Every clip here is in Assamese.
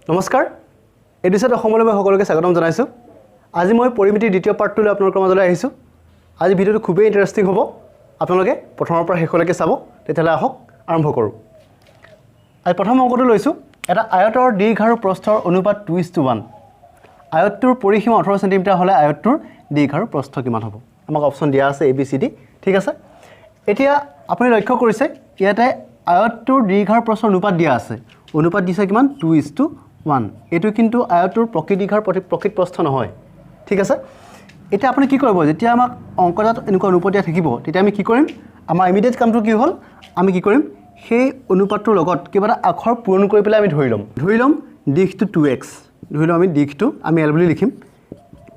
নমস্কাৰ এডিচেট অসমলৈ মই সকলোকে স্বাগতম জনাইছোঁ আজি মই পৰিমিতিৰ দ্বিতীয় পাৰ্টটো লৈ আপোনালোকৰ মাজলৈ আহিছোঁ আজি ভিডিঅ'টো খুবেই ইণ্টাৰেষ্টিং হ'ব আপোনালোকে প্ৰথমৰ পৰা শেষলৈকে চাব তেতিয়াহ'লে আহক আৰম্ভ কৰোঁ আজি প্ৰথম অংকটো লৈছোঁ এটা আয়তৰ দীৰ্ঘ আৰু প্ৰস্থৰ অনুপাত 2:1 আয়তটোৰ পৰিসীমা 18 সেন্টিমিটাৰ হ'লে আয়তটোৰ দীৰ্ঘ আৰু প্ৰস্থ কিমান হ'ব আমাক অপচন দিয়া আছে ABCD ঠিক আছে এতিয়া আপুনি লক্ষ্য কৰিছে ইয়াতে আয়তটোৰ দীৰ্ঘ আৰু প্ৰস্থৰ অনুপাত দিয়া আছে অনুপাত দিছে কিমান 2:1 এটো কিন্তু আয়তৰ প্ৰকৃত দীৰ্ঘৰ প্ৰকৃত প্ৰস্থ নহয় ঠিক আছে এটা আপুনি কি কৰিব যেতিয়া আমাক অংকত এনেকুৱা অনুপাত দিয়া থাকিব তেতিয়া আমি কি কৰিম আমাৰ ইমিডিয়েট কামটো কি হ'ল আমি কি কৰিম সেই অনুপাতটোৰ লগত কিবা এটা আখৰ পূৰণ কৰি পেলাই আমি ধৰি ল'ম দিশটো 2x ধৰি ল'ম আমি দিশটো আমি l বুলি লিখিম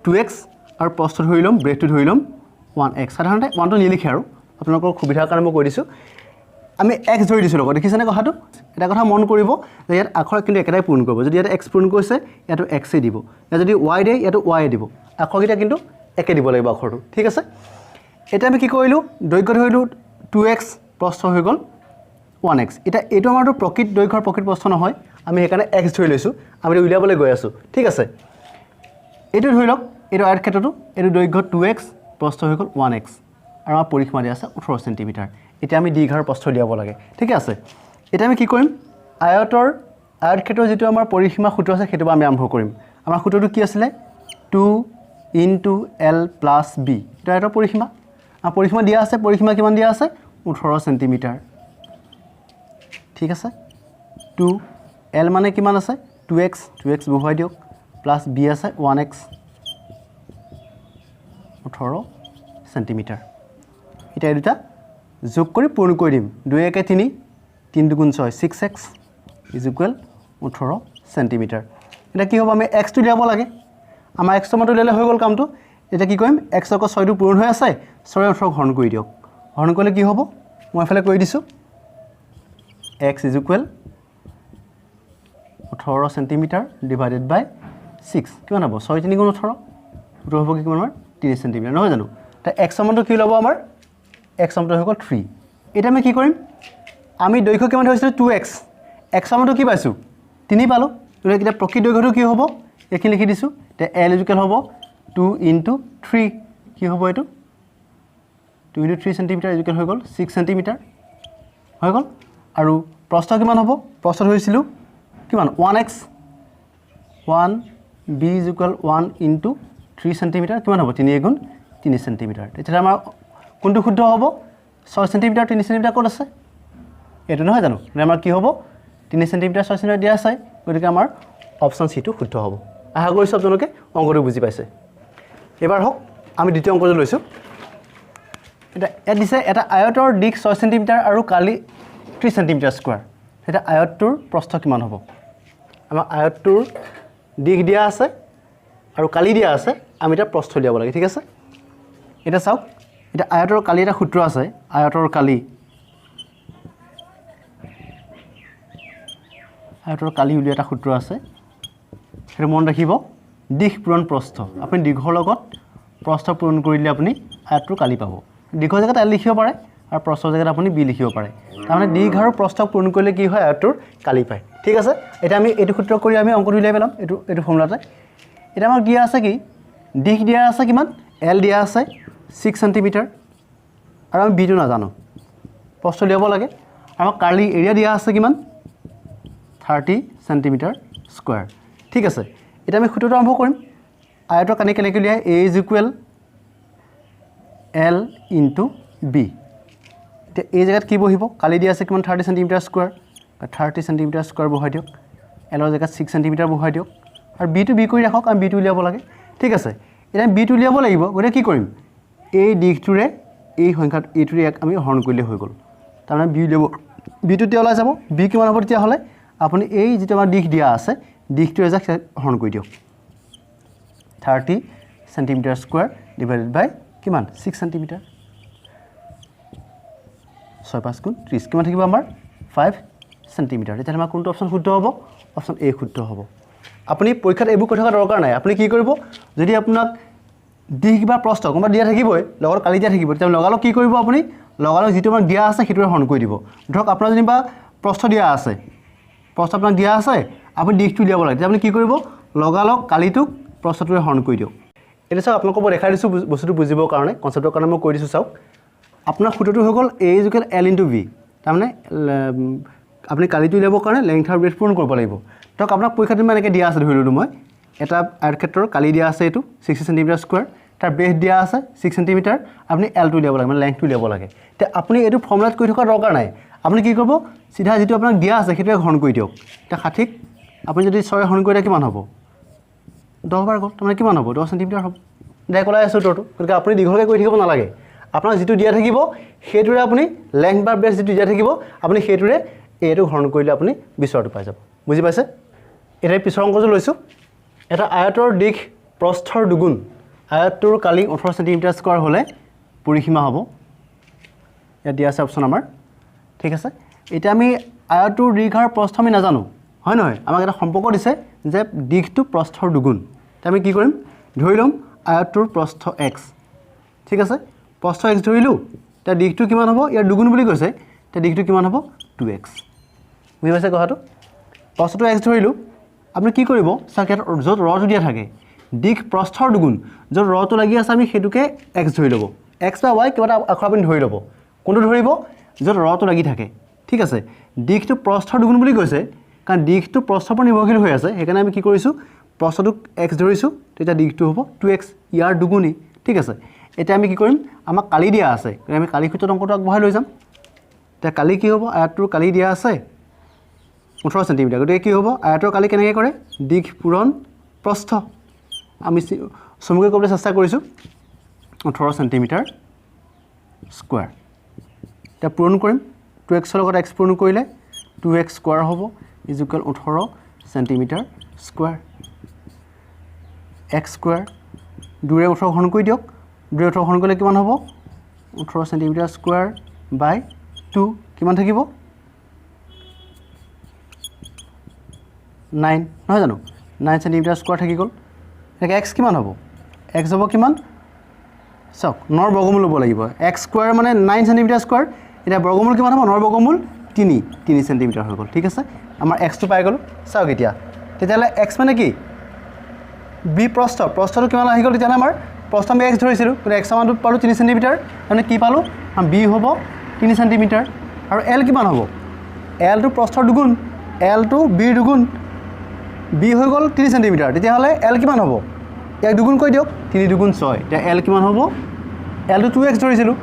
2x আৰু প্ৰস্থ ধৰি ল'ম ব্ৰেডটো ধৰি ল'ম 1x সাধাৰণতে 1 টো নিলিখে আৰু আপোনালোকৰ সুবিধাৰ কাৰণে মই কৈ দিছোঁ আমি x ধৰি দিছোঁ লগত দেখিছেনে কথাটো এটা কথা মন কৰিব যে ইয়াত আখৰ কিন্তু একেটাই পূৰণ কৰিব যদি ইয়াত x পূৰণ কৰিছে ইয়াতো x এ দিব ইয়াত যদি y দিয়ে ইয়াতো y এ দিব আখৰকেইটা কিন্তু একে দিব লাগিব আখৰটো ঠিক আছে এটা আমি কি কৰিলোঁ দৈৰ্ঘ্য ধৰিলোঁ 2x প্ৰস্থ হৈ গ'ল 1x এটা এইটো আমাৰটো প্ৰকৃত দৈৰ্ঘ্যৰ প্ৰকৃত প্ৰস্থ নহয় আমি সেইকাৰণে x ধৰি লৈছোঁ আমি উলিয়াবলৈ গৈ আছোঁ ঠিক আছে এইটো ধৰি লওক এইটো আয়ত ক্ষেত্ৰটো এইটো দৈৰ্ঘ্য 2x প্ৰস্থ হৈ গ'ল 1x আৰু আমাৰ পৰিসীমা দিয়া আছে 18 সেন্টিমিটাৰ এতিয়া আমি দীৰ্ঘ আৰু প্ৰস্থ উলিয়াব লাগে ঠিক আছে এতিয়া আমি কি কৰিম আয়ত ক্ষেত্ৰৰ যেটো আমাৰ পৰিসীমা সূত্ৰ আছে সেইটো আমি আৰম্ভ কৰিম আমাৰ সূত্ৰটো কি আছিল 2 * l + b এটা আয়তৰ পৰিসীমা আৰু পৰিসীমা দিয়া আছে পৰিসীমা কিমান দিয়া আছে 18 সেন্টিমিটাৰ ঠিক আছে 2 l মানে কিমান আছে 2x বহুৱাই দিয়ক প্লাস b আছে 1x 18 সেন্টিমিটাৰ এটা দুটা যোগ কৰি পূৰণ কৰি দিম 2 * 1 = 3 * 2 = 6 6x = 18 সেন্টিমিটাৰ এটা কি হ'ব আমি x টো লিয়াব লাগে আমাৰ x টো মাত্ৰ লিয়ালে হৈ গ'ল কামটো এটা কি কৰিম x ক 6 টো পূৰণ হৈ আছে 6 18 ঘন কৰি দিয়ক ঘন কৰিলে কি হ'ব মই এফালে কৰি দিছোঁ x = 18 সেন্টিমিটাৰ ডিভাইডেড বাই 6 কিমান হ'ব 6 * 3 = 18 উত্তৰ হ'ব কি কিমান 3 সেন্টিমিটাৰ নহয় জানো তা x মানটো কি ল'ব আমাৰ x মানটো হৈ গ'ল 3 এটা আমি কি কৰিম আমি দৈৰ্ঘ্য কিমান হৈছিল 2x x মানটো কি পাইছো 3 পালো এটা প্ৰকৃত দৈৰ্ঘ্যটো কি হ'ব এখিনি লিখি দিছো তে l = হ'ব 2 * 3 কি হ'ব এটো 2 * 3 সেন্টিমিটাৰ = হৈ গ'ল 6 সেন্টিমিটাৰ হৈ গ'ল আৰু প্ৰস্থ কিমান হ'ব প্ৰস্থ ধৰিছিলো কিমান 1x 1 b = 1 * 3 সেন্টিমিটাৰ কিমান হ'ব 3 * 3 সেন্টিমিটাৰ তেতিয়া আমাৰ কোনটো শুদ্ধ হ'ব 6 সেন্টিমিটাৰ 3 সেন্টিমিটাৰ ক'ত আছে এটো নহয় জানো আমাৰ কি হ'ব 3 সেন্টিমিটাৰ 6 সেন্টিমিটাৰ দিয়া আছে গতিকে আমাৰ অপচন সি টো শুদ্ধ হ'ব আশা কৰিছো আপোনালোকে অংকটো বুজি পাইছে এবাৰ হওক আমি দ্বিতীয় অংকটো লৈছো এটা দিছে এটা আয়তৰ দিশ 6 সেন্টিমিটাৰ আৰু কালি 3 সেন্টিমিটাৰ স্কয়াৰ এটা আয়তটোৰ প্ৰস্থ কিমান হ'ব আমাৰ আয়তটোৰ দিশ দিয়া আছে আৰু কালি দিয়া আছে আমি এটা প্ৰস্থ লিয়াব লাগে ঠিক আছে এটা চাওক এটা আয়তৰ কালি এটা সূত্ৰ আছে আয়তৰ কালি উলিয়া এটা সূত্ৰ আছে সেইটো মন ৰাখিব দিশ পূৰণ প্ৰস্থ আপুনি দীৰ্ঘৰ লগত প্ৰস্থ পূৰণ কৰিলে আপুনি আয়তৰ কালি পাব দীৰ্ঘৰ জায়গাত l লিখিব পাৰে আৰু প্ৰস্থৰ জায়গাত আপুনি b লিখিব পাৰে তাৰমানে দীৰ্ঘ আৰু প্ৰস্থ পূৰণ কৰিলে কি হয় আয়তৰ কালি পায় ঠিক আছে এটা আমি এইটো সূত্ৰ কৰি আমি অংকটো উলিয়াই পেলাম এইটো ফৰ্মুলাতে এটা আমাক দিয়া আছে কি দিশ দিয়া আছে কিমান l দিয়া আছে 6 সেন্টিমিটাৰ আৰু আমি b টো নাজানো প্ৰস্থ লিয়াব লাগে আমাক কালি এৰিয়া দিয়া আছে কিমান 30 সেন্টিমিটাৰ স্কয়াৰ ঠিক আছে এটা আমি সূত্ৰটো আৰম্ভ কৰিম আয়তৰ কালি কেনেকৈ লিয়াই a = l * b তে এই জায়গাত কি বহিব কালি দিয়া আছে কিমান 30 সেন্টিমিটাৰ স্কয়াৰ 30 সেন্টিমিটাৰ স্কয়াৰ বহাই দিয়ক l ৰ জায়গাত 6 সেন্টিমিটাৰ বহাই দিয়ক আৰু b টো b কৰি ৰাখক আমি b টো উলিয়াব লাগে ঠিক আছে এটা b টো উলিয়াব লাগিব গতিকে কি কৰিম এই দিশটোৰে এই সংখ্যাটো এইটোৰে আমি হৰণ কৰিলে হৈ গ'ল তাৰমানে b উলিয়াব b টো তে ওলাই যাব b কিমান হ'ব তেতিয়া হ'লে আপুনি এই যেটো আমাৰ দিশ দিয়া আছে দিশটোৰে যাক হৰণ কৰি দিয়ক 30 সেন্টিমিটাৰ স্কয়াৰ ডিভাইডেড বাই কিমান 6 সেন্টিমিটাৰ 6 5 গুণ 30 কিমান থাকিব আমাৰ 5 সেন্টিমিটাৰ তেতিয়া আমাৰ কোনটো অপচন শুদ্ধ হ'ব অপচন এ শুদ্ধ হ'ব আপুনি পৰীক্ষাত এইবোৰ কথা দৰকাৰ নাই আপুনি কি কৰিব যদি আপোনাক দিশ বা প্ৰস্থ কোনবা দিয়া থাকিবই লগত কালি দিয়া থাকিব তেতিয়া লগালগ কি কৰিব আপুনি লগালগ যেটো আমাৰ দিয়া আছে সেইটো হৰণ কৰি দিব ধৰক আপোনাৰ যেনিবা প্ৰস্থ দিয়া আছে প্ৰস্থ আপোনাক দিয়া আছে আপুনি দিশটো উলিয়াব লাগে তেতিয়া আপুনি কি কৰিব লগালগ কালিটোক প্ৰস্থটোৰে হৰণ কৰি দিয়ক এতিয়া চাওক আপোনালোকক মই দেখাই দিছোঁ বস্তুটো বুজিবৰ কাৰণে কনচেপ্টৰ কাৰণে মই কৈ দিছোঁ চাওক আপোনাৰ সূত্ৰটো হৈ গ'ল a = l * v তাৰমানে আপুনি কালিটো উলিয়াবৰ কাৰণে লেংথ আৰু ব্ৰেথ পূৰণ কৰিব লাগিব ধৰক আপোনাক পৰীক্ষাটো মই এনেকৈ দিয়া আছে ধৰি ল'লোঁ মই এটা আয়তক্ষেত্ৰৰ কালি দিয়া আছে এইটো 60 চেণ্টিমিটাৰ স্কোৱাৰ তাৰ বেছ দিয়া আছে 6 চেণ্টিমিটাৰ আপুনি এলটো উলিয়াব লাগে মানে লেংথটো উলিয়াব লাগে এতিয়া আপুনি এইটো ফৰ্মুলাত কৰি থকাৰ দৰকাৰ নাই আপুনি কি কৰিব চিধা যিটো আপোনাক দিয়া আছে সেইটোৱে হৰণ কৰি দিয়ক এতিয়া 60 আপুনি যদি 6 হৰণ কৰি দিয়ে কিমান হ'ব 10 বাৰ গ'ল তাৰমানে কিমান হ'ব 10 চেণ্টিমিটাৰ হ'ব ডাইৰেক্ট ওলাই আছে উত্তৰটো গতিকে আপুনি দীঘলকৈ কৰি থাকিব নালাগে আপোনাক যিটো দিয়া থাকিব সেইটোৰে আপুনি লেংথ বা বেছ যিটো দিয়া থাকিব আপুনি সেইটোৰে এইটো হৰণ কৰিলে আপুনি বিচৰাটো পাই যাব বুজি পাইছে এতিয়া পিছৰ অংকটো লৈছোঁ এটা আয়তৰ দিশ প্ৰস্থৰ দুগুণ আয়তটোৰ কালি 18 চেণ্টিমিটাৰ স্কোৱাৰ হ'লে পৰিসীমা হ'ব ইয়াত দিয়া আছে অপশ্যন আমাৰ ঠিক আছে এতিয়া আমি আয়তটোৰ দীৰ্ঘ আৰু প্ৰস্থ আমি নাজানো হয় নহয় আমাক এটা সম্পৰ্ক দিছে যে দিশটো প্ৰস্থৰ দুগুণ এতিয়া আমি কি কৰিম ধৰি ল'ম আয়তটোৰ প্ৰস্থ x ঠিক আছে প্ৰস্থ x ধৰিলোঁ এতিয়া দিশটো কিমান হ'ব ইয়াৰ দুগুণ বুলি কৈছে এতিয়া দিশটো কিমান হ'ব 2x বুজি পাইছে কথাটো প্ৰস্থটো x ধৰিলোঁ আপুনি কি কৰিব চাওক ইয়াত য'ত ৰটো দিয়া থাকে দিশ প্ৰস্থৰ দুগুণ য'ত ৰটো লাগি আছে আমি সেইটোকে x ধৰি ল'ব x বা y কিবা এটা আখৰ আপুনি ধৰি ল'ব কোনটো ধৰিব য'ত ৰটো লাগি থাকে ঠিক আছে দিশটো প্ৰস্থৰ দুগুণ বুলি কৈছে কাৰণ দিশটো প্ৰস্থৰ ওপৰত নিৰ্ভৰশীল হৈ আছে সেইকাৰণে আমি কি কৰিছোঁ প্ৰস্থটোক x ধৰিছোঁ তেতিয়া দিশটো হ'ব 2x ইয়াৰ দুগুণেই ঠিক আছে এতিয়া আমি কি কৰিম আমাক কালি দিয়া আছে আমি কালি সূত্ৰত অংকটো আগবঢ়াই লৈ যাম এতিয়া কালি কি হ'ব আয়তটোৰ কালি দিয়া আছে 18 চেণ্টিমিটাৰ গতিকে কি হ'ব আয়তৰ কালি কেনেকৈ কৰে দিশ পূৰণ প্ৰস্থ আমি চমুকৈ ক'বলৈ চেষ্টা কৰিছোঁ 18 চেণ্টিমিটাৰ স্কোৱাৰ এতিয়া পূৰণ কৰিম 2x লগত x পূৰণ কৰিলে 2x স্কোৱাৰ হ'ব = 18 চেণ্টিমিটাৰ স্কোৱাৰ x স্কোৱাৰ 2 ৰে 18 হৰণ কৰি দিয়ক 2 ৰে 18 হৰণ কৰিলে কিমান হ'ব 18 চেণ্টিমিটাৰ স্কোৱাৰ বাই 2 কিমান থাকিব 9 নহয় জানো 9 চেণ্টিমিটাৰ স্কোৱাৰ থাকি গ'ল এতিয়া x কিমান হ'ব x হ'ব কিমান চাওক 9 বৰ্গমূল ল'ব লাগিব x স্কোৱাৰ মানে 9 চেণ্টিমিটাৰ স্কোৱাৰ এতিয়া বৰ্গমূল কিমান হ'ব 9 বৰ্গমূল 3 চেণ্টিমিটাৰ হৈ গ'ল ঠিক আছে আমাৰ x টো পাই গ'লোঁ চাওক এতিয়া তেতিয়াহ'লে x মানে কি b প্ৰস্থটো কিমান আহি গ'ল তেতিয়াহ'লে আমাৰ প্ৰস্থ আমি x ধৰিছিলোঁ কিন্তু x মানটো পালোঁ 3 চেণ্টিমিটাৰ মানে কি পালোঁ b হ'ব 3 চেণ্টিমিটাৰ আৰু l কিমান হ'ব l টো প্ৰস্থৰ দুগুণ l টো b ৰ দুগুণ b হৈ গ'ল 3 চেণ্টিমিটাৰ তেতিয়াহ'লে l কিমান হ'ব ইয়াক দুগুণ কৰি দিয়ক 3 দুগুণ 6 এতিয়া l কিমান হ'ব l টো 2x ধৰিছিলোঁ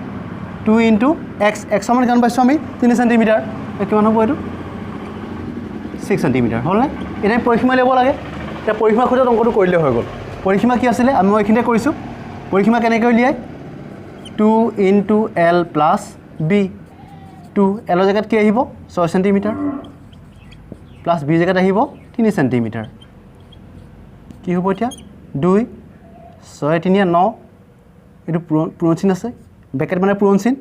2 * x x মান কিমান পাইছোঁ আমি 3 চেণ্টিমিটাৰ কিমান হ'ব এইটো 6 চেণ্টিমিটাৰ হ'লনে এতিয়া পৰিসীমা ল'ব লাগে এতিয়া পৰিসীমা সূত্ৰত অংকটো কৰিলে হৈ গ'ল পৰিসীমা কি আছিলে আমি এইখিনিতে কৰিছোঁ পৰিসীমা কেনেকৈ উলিয়াই 2 * l + b 2 l ৰ জেগাত কি আহিব 6 চেণ্টিমিটাৰ প্লাছ b জেগাত আহিব 3 চেণ্টিমিটাৰ কি হ'ব এতিয়া 2 6 3 9 এইটো পূৰণ চিন আছে ব্ৰেকেট মানে পূৰণ চিন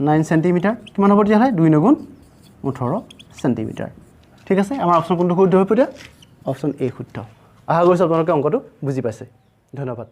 9 চেণ্টিমিটাৰ কিমান হ'ব তেতিয়াহ'লে 2 × 18 চেণ্টিমিটাৰ ঠিক আছে আমাৰ অপশ্যন কোনটো শুদ্ধ হৈ পৰিছে অপশ্যন এ শুদ্ধ আশা কৰিছোঁ আপোনালোকে অংকটো বুজি পাইছে ধন্যবাদ